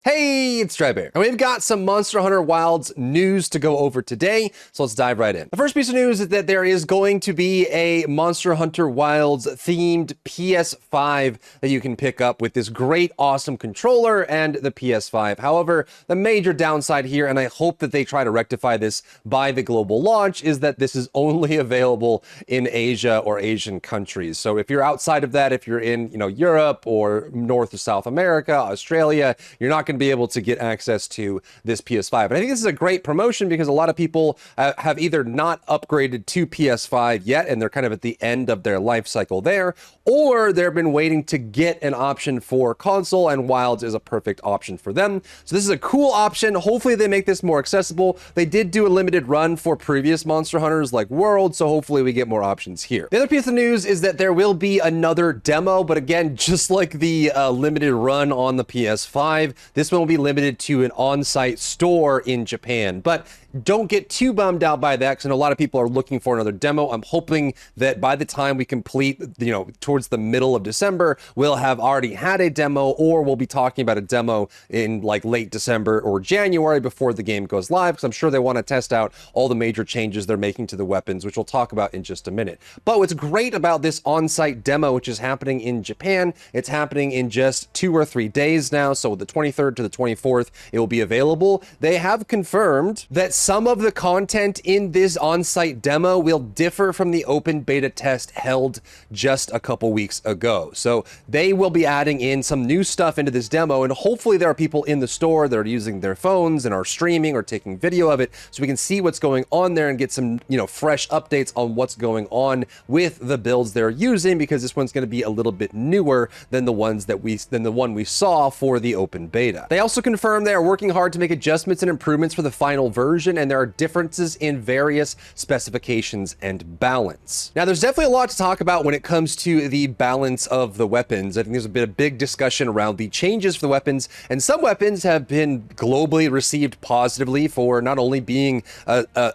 Hey, it's Drybear, and we've got some Monster Hunter Wilds news to go over today, so let's dive right in. The first piece of news is that there is going to be a Monster Hunter Wilds themed PS5 that you can pick up with this great, awesome controller and the PS5. However, the major downside here, and I hope that they try to rectify this by the global launch, is that this is only available in Asia or Asian countries. So if you're outside of that, if you're in, Europe or North or South America, Australia, you're not going to be able to get access to this PS5. And I think this is a great promotion because a lot of people have either not upgraded to PS5 yet, and they're kind of at the end of their life cycle there, or they've been waiting to get an option for console, and Wilds is a perfect option for them. So this is a cool option. Hopefully they make this more accessible. They did do a limited run for previous Monster Hunters like World, so hopefully we get more options here. The other piece of news is that there will be another demo, but again, just like the limited run on the PS5, this one will be limited to an on-site store in Japan. But don't get too bummed out by that, because I know a lot of people are looking for another demo. I'm hoping that by the time we complete, towards the middle of December, we'll have already had a demo, or we'll be talking about a demo in like late December or January before the game goes live, because I'm sure they want to test out all the major changes they're making to the weapons, which we'll talk about in just a minute. But what's great about this on-site demo, which is happening in Japan, it's happening in just 2 or 3 days now, so the 23rd to the 24th, it will be available. They have confirmed that some of the content in this on-site demo will differ from the open beta test held just a couple weeks ago. So they will be adding in some new stuff into this demo, and hopefully there are people in the store that are using their phones and are streaming or taking video of it, so we can see what's going on there and get some, fresh updates on what's going on with the builds they're using, because this one's going to be a little bit newer than the one we saw for the open beta. They also confirmed they are working hard to make adjustments and improvements for the final version, and there are differences in various specifications and balance. Now, there's definitely a lot to talk about when it comes to the balance of the weapons. I think there's been a big discussion around the changes for the weapons, and some weapons have been globally received positively for not only being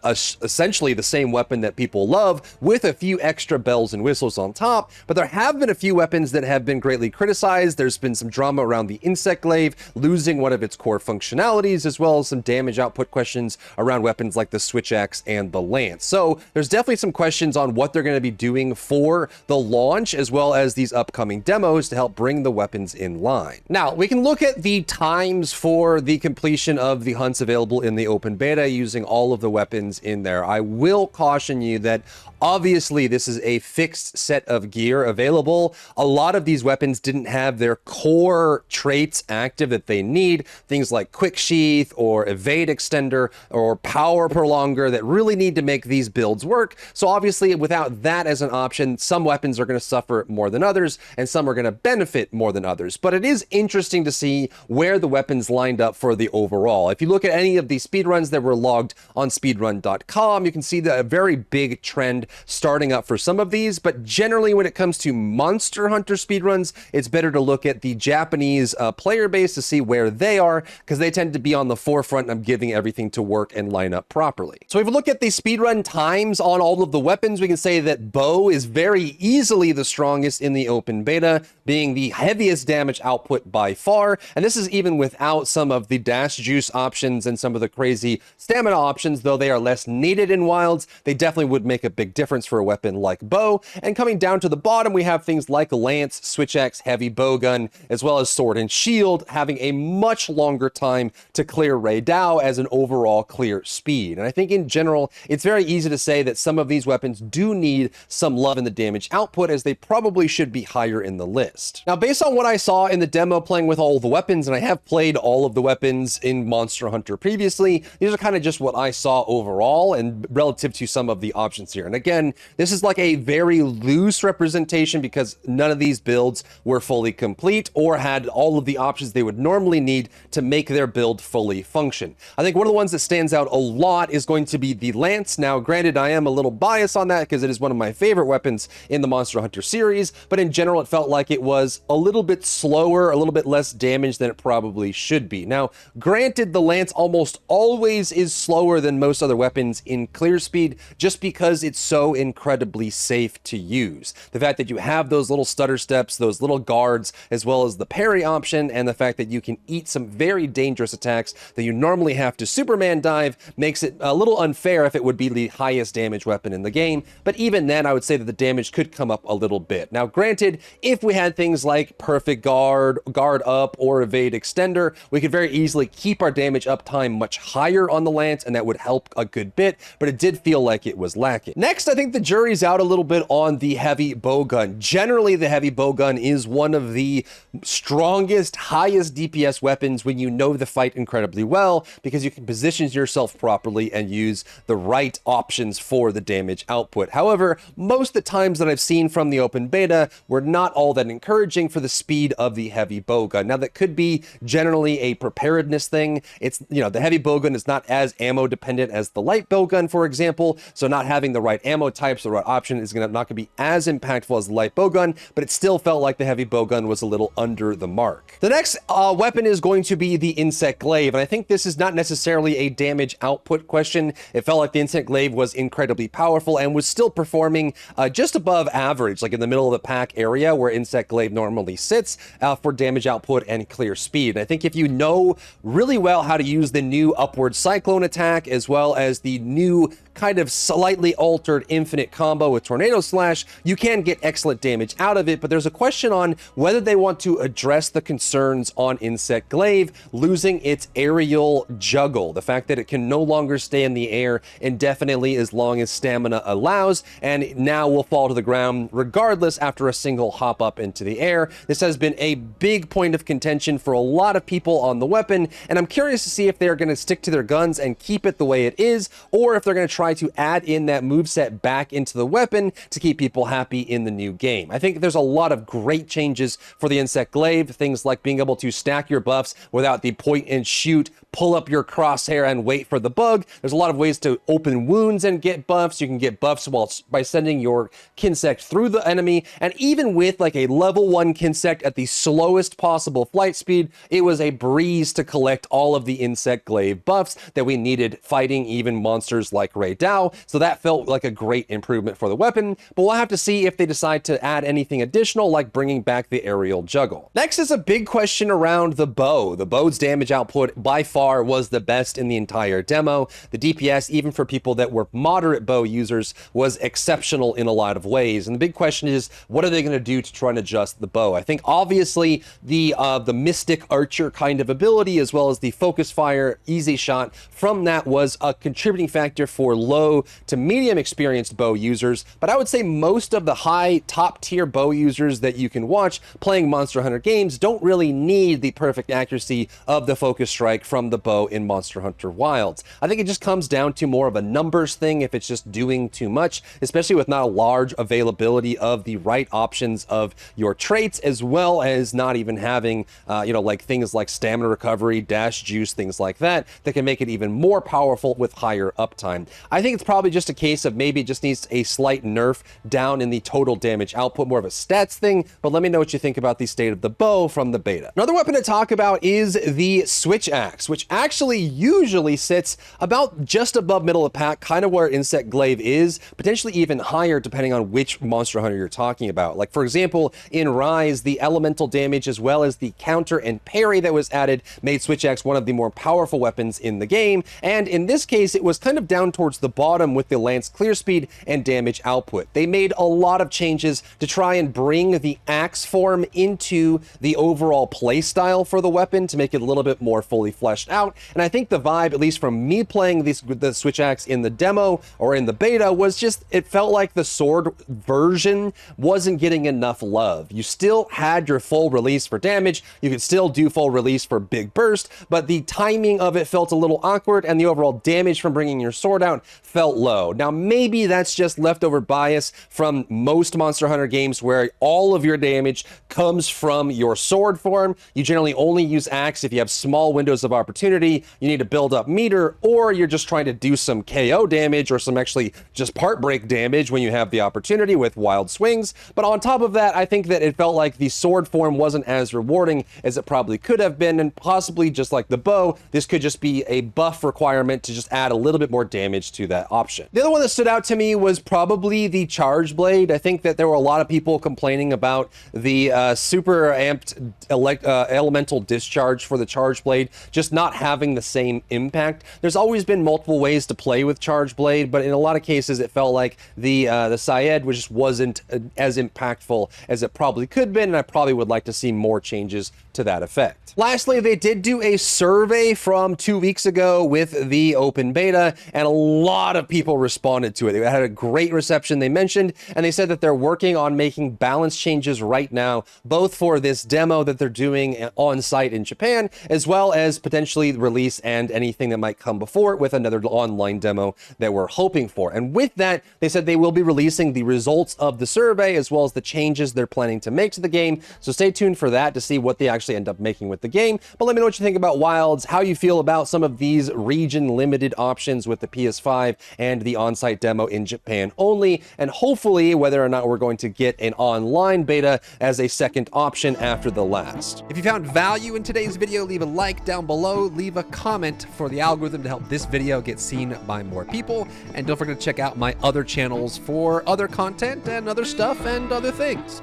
essentially the same weapon that people love with a few extra bells and whistles on top, but there have been a few weapons that have been greatly criticized. There's been some drama around the insect glaive losing one of its core functionalities, as well as some damage output questions around weapons like the switch axe and the lance. So there's definitely some questions on what they're going to be doing for the launch, as well as these upcoming demos to help bring the weapons in line. Now, we can look at the times for the completion of the hunts available in the open beta using all of the weapons in there. I will caution you that obviously this is a fixed set of gear available. A lot of these weapons didn't have their core traits active that they need, things like quick sheath or evade extender or power prolonger that really need to make these builds work. So obviously without that as an option, some weapons are going to suffer more than others, and some are going to benefit more than others. But it is interesting to see where the weapons lined up for the overall. If you look at any of the speedruns that were logged on speedrun.com, you can see a very big trend starting up for some of these. But generally, when it comes to Monster Hunter speedruns, it's better to look at the Japanese player base to see where they are, because they tend to be on the forefront of giving everything to work and line up properly. So if we look at the speedrun times on all of the weapons, we can say that bow is very easily the strongest in the open beta, being the heaviest damage output by far. And this is even without some of the dash juice options and some of the crazy stamina options. Though they are less needed in Wilds, they definitely would make a big difference for a weapon like bow. And coming down to the bottom, we have things like lance, switch axe, heavy bowgun, as well as sword and shield, having a much longer time to clear Ray Dow as an overall clear speed. And I think in general, it's very easy to say that some of these weapons do need some love in the damage output, as they probably should be higher in the list. Now, based on what I saw in the demo playing with all the weapons, and I have played all of the weapons in Monster Hunter previously, these are kind of just what I saw overall and relative to some of the options here. And again, this is like a very loose representation because none of these builds were fully complete or had all of the options they would normally need to make their build fully function. I think one of the ones that stands out a lot is going to be the lance. Now, granted, I am a little biased on that because it is one of my favorite weapons in the Monster Hunter series. series, but in general, it felt like it was a little bit slower, a little bit less damage than it probably should be. Now, granted, the lance almost always is slower than most other weapons in clear speed, just because it's so incredibly safe to use. The fact that you have those little stutter steps, those little guards, as well as the parry option, and the fact that you can eat some very dangerous attacks that you normally have to Superman dive makes it a little unfair if it would be the highest damage weapon in the game, but even then I would say that the damage could come up a little bit. Now granted, if we had things like perfect guard, guard up, or evade extender, we could very easily keep our damage uptime much higher on the lance, and that would help a good bit, but it did feel like it was lacking. Next, I think the jury's out a little bit on the heavy bowgun. Generally, the heavy bowgun is one of the strongest, highest DPS weapons when you know the fight incredibly well, because you can position yourself properly and use the right options for the damage output. However, most of the times that I've seen from the open beta were not all that encouraging for the speed of the heavy bowgun. Now, that could be generally a preparedness thing. It's, you know, the heavy bowgun is not as ammo dependent as the light bowgun, for example, so not having the right ammo types, the right option is not going to be as impactful as the light bowgun, but it still felt like the heavy bowgun was a little under the mark. The next weapon is going to be the insect glaive, and I think this is not necessarily a damage output question. It felt like the insect glaive was incredibly powerful and was still performing just above average, like in the middle of the pack area where insect glaive normally sits for damage output and clear speed. And I think if you know really well how to use the new upward cyclone attack, as well as the new kind of slightly altered infinite combo with Tornado Slash, you can get excellent damage out of it, but there's a question on whether they want to address the concerns on Insect Glaive losing its aerial juggle, the fact that it can no longer stay in the air indefinitely as long as stamina allows, and now will fall to the ground regardless after a single hop up into the air. This has been a big point of contention for a lot of people on the weapon, and I'm curious to see if they're going to stick to their guns and keep it the way it is, or if they're going to try to add in that moveset back into the weapon to keep people happy in the new game. I think there's a lot of great changes for the Insect Glaive, things like being able to stack your buffs without the point and shoot, pull up your crosshair and wait for the bug. There's a lot of ways to open wounds and get buffs. You can get buffs by sending your Kinsect through the enemy, and even with like a level 1 Kinsect at the slowest possible flight speed, it was a breeze to collect all of the Insect Glaive buffs that we needed fighting even monsters like Ray Dow, so that felt like a great improvement for the weapon, but we'll have to see if they decide to add anything additional, like bringing back the aerial juggle. Next is a big question around the bow. The bow's damage output by far was the best in the entire demo. The DPS, even for people that were moderate bow users, was exceptional in a lot of ways, and the big question is, what are they going to do to try and adjust the bow? I think obviously the Mystic Archer kind of ability, as well as the Focus Fire Easy Shot from that, was a contributing factor for low to medium experienced bow users, but I would say most of the high top tier bow users that you can watch playing Monster Hunter games don't really need the perfect accuracy of the focus strike from the bow in Monster Hunter Wilds. I think it just comes down to more of a numbers thing if it's just doing too much, especially with not a large availability of the right options of your traits, as well as not even having like things like stamina recovery, dash juice, things like that can make it even more powerful with higher uptime. I think it's probably just a case of maybe it just needs a slight nerf down in the total damage output, more of a stats thing, but let me know what you think about the state of the bow from the beta. Another weapon to talk about is the Switch Axe, which actually usually sits about just above middle of pack, kind of where Insect Glaive is, potentially even higher depending on which Monster Hunter you're talking about. Like for example, in Rise, the elemental damage as well as the counter and parry that was added made Switch Axe one of the more powerful weapons in the game, and in this case it was kind of down towards the bottom with the lance clear speed and damage output. They made a lot of changes to try and bring the axe form into the overall play style for the weapon to make it a little bit more fully fleshed out, and I think the vibe, at least from me playing the Switch Axe in the demo or in the beta, was just, it felt like the sword version wasn't getting enough love. You still had your full release for damage, you could still do full release for big burst, but the timing of it felt a little awkward, and the overall damage from bringing your sword out felt low. Now, maybe that's just leftover bias from most Monster Hunter games where all of your damage comes from your sword form. You generally only use axe if you have small windows of opportunity, you need to build up meter, or you're just trying to do some KO damage or some actually just part break damage when you have the opportunity with wild swings. But on top of that, I think that it felt like the sword form wasn't as rewarding as it probably could have been, and possibly just like the bow, this could just be a buff requirement to just add a little bit more damage to that option. The other one that stood out to me was probably the charge blade. I think that there were a lot of people complaining about the super amped elemental discharge for the charge blade just not having the same impact. There's always been multiple ways to play with charge blade, but in a lot of cases it felt like the Syed just wasn't as impactful as it probably could have been, and I probably would like to see more changes to that effect. Lastly, they did do a survey from 2 weeks ago with the open beta, and a lot of people responded to it. They had a great reception, they mentioned, and they said that they're working on making balance changes right now, both for this demo that they're doing on site in Japan, as well as potentially release and anything that might come before it with another online demo that we're hoping for. And with that, they said they will be releasing the results of the survey as well as the changes they're planning to make to the game. So stay tuned for that to see what they actually end up making with the game. But let me know what you think about Wilds, how you feel about some of these region limited options with the PS5 and the on-site demo in Japan only, and hopefully whether or not we're going to get an online beta as a second option after the last. If you found value in today's video, leave a like down below, leave a comment for the algorithm to help this video get seen by more people, and don't forget to check out my other channels for other content and other stuff and other things.